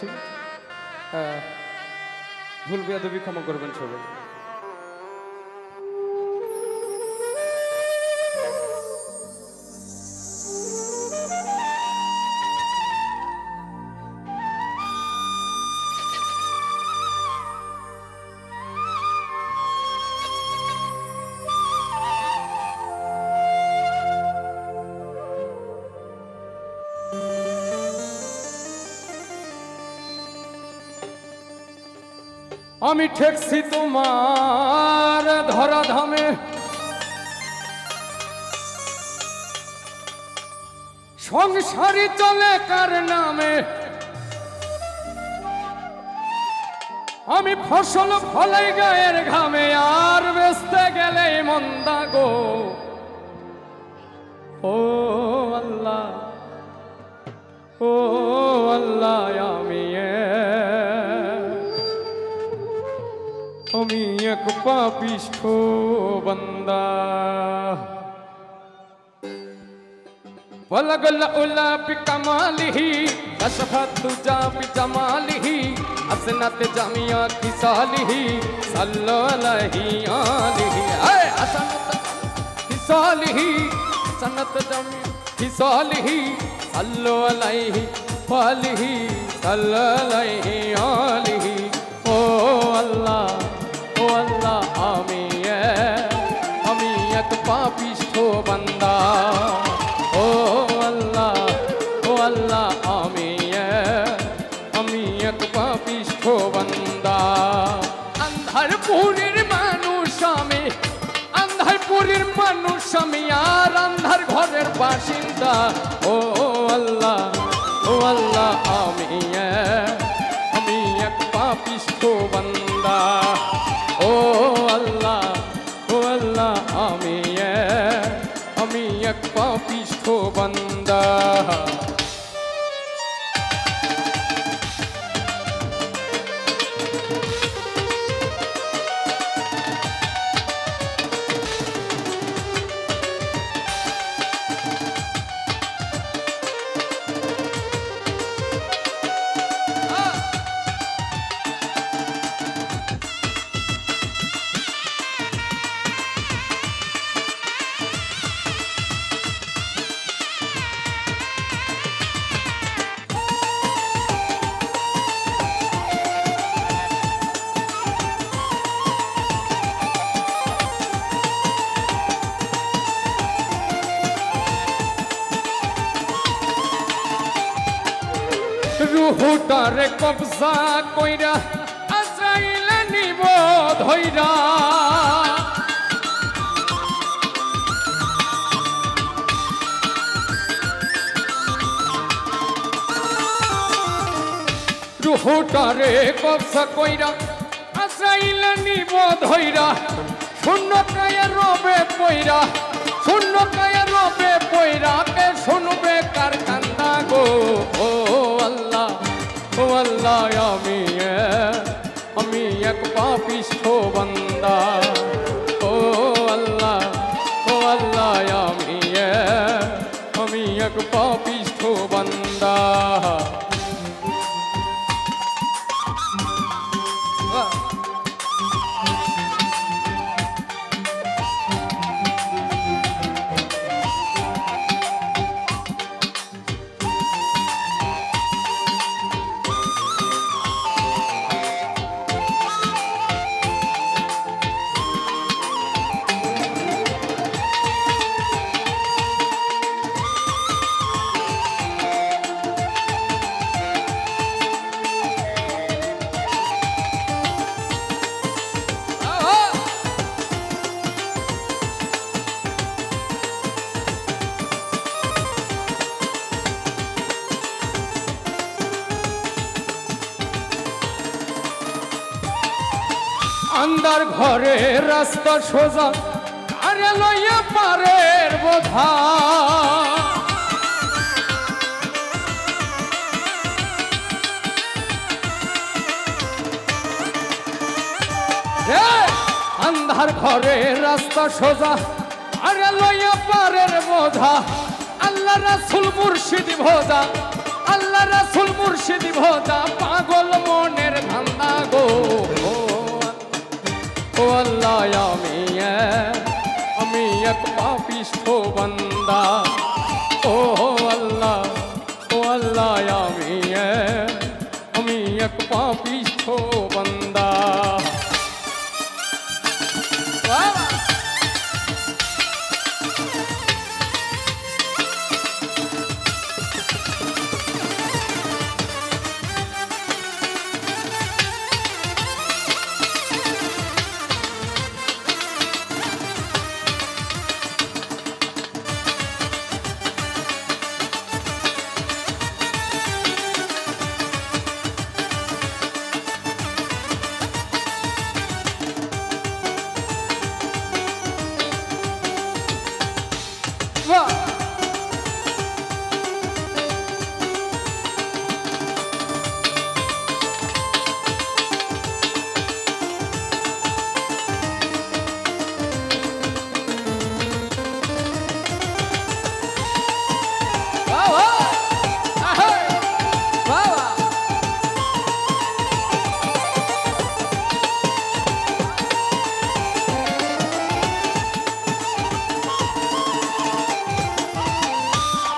যাচ্ছি। ভুল বেয়াদবি ক্ষমা করবেন সবাই। আমি ঠেকছি তোমার ধরাধামে, সংসারী চলে কার নামে। আমি ফসল ফলাই গায়ের ঘামে, আর বেচতে গেলে মন্দা গো। ও আল্লাহ, ও আল্লাহ, আমি এক পাপিষ্ঠ বান্দা। বলগল উলা বিকামালিহি কশফাত তুজা বিজামালিহি আসনাত জামিয়া কিসালিহি সাল্লাল্লাহু আলাইহি আয় আসনাত কিসালিহি সনাত জামিয়া কিসালিহি সাল্লাল্লাহু আলাইহি ওয়ালিহি সাল্লাল্লাহু আলাইহি। ও আল্লাহ, ও আল্লাহ, আমি এক পাপিষ্ঠ বান্দা। ও আল্লাহ, ও আল্লাহ, আমি এক পাপিষ্ঠ বান্দা। আন্ধারপুরের মানুষ আমি, আন্ধারপুরের মানুষ আমি, আর আন্ধার ঘরের বাসিন্দা। ও আল্লাহ, ও আল্লাহ, আমি এক পাপিষ্ঠ বান্দা। ও আল্লাহ, ও আল্লাহ, আমি এক পাপিষ্ঠ বান্দা। রুহুটারে কবজা কইরা আজরাইলে নিব ধইরা। রুহুটারে কবজা কইরা আজরাইলে নিব ধইরা। শূন্য কায়া রবে পয়রা, শূন্য কায়া রবে পয়রা, কে শুনবে কার কান্দা গো। ও আল্লাহ, ও আল্লাহ, আমি এক পাপিষ্ঠ বান্দা। ও আল্লাহ, ও আল্লাহ, আমি এক পাপিষ্ঠ বান্দা। আন্দার ঘরে রাস্তা সোজা, আরে লইয়া পারের বোঝা। আন্ধার ঘরে রাস্তা সোজা, আরে লইয়া পারের বোঝা। আল্লাহ রাসূল মুর্শিদ ভোজা, আল্লাহ রাসূল মুর্শিদ ভোজা। এক পাপিষ্ঠ বান্দা।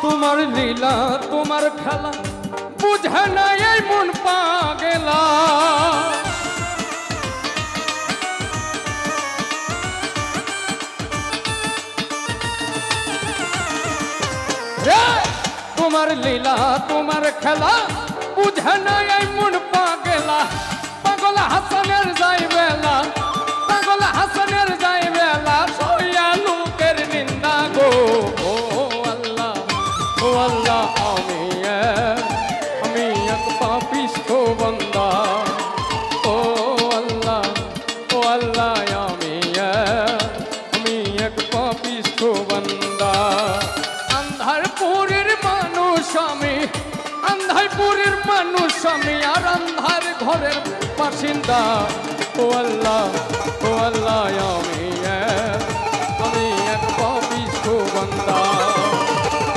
তোমার লীলা তোমার খেলা বুঝে না এই মন পাগেলা। তোমার লীলা তোমার খেলা বুঝে না এই মন পাগেলা। পাগল হাসানের যাই বেলা, পাগল হাসানের যাই বেলা, সইয়া লোকের নিন্দা গো। ও আল্লাহ আমি এক পাপিষ্ঠ বান্দা। ও আল্লাহ আমি এক পাপিষ্ঠ বান্দা। আন্ধারপুরের মানুষ আমি, আন্ধারপুরের মানুষ আমি, আর আন্ধার ঘরের বাসিন্দা। ও আল্লাহ আমি এক পাপিষ্ঠ বান্দা।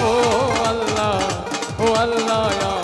ও আল্লাহ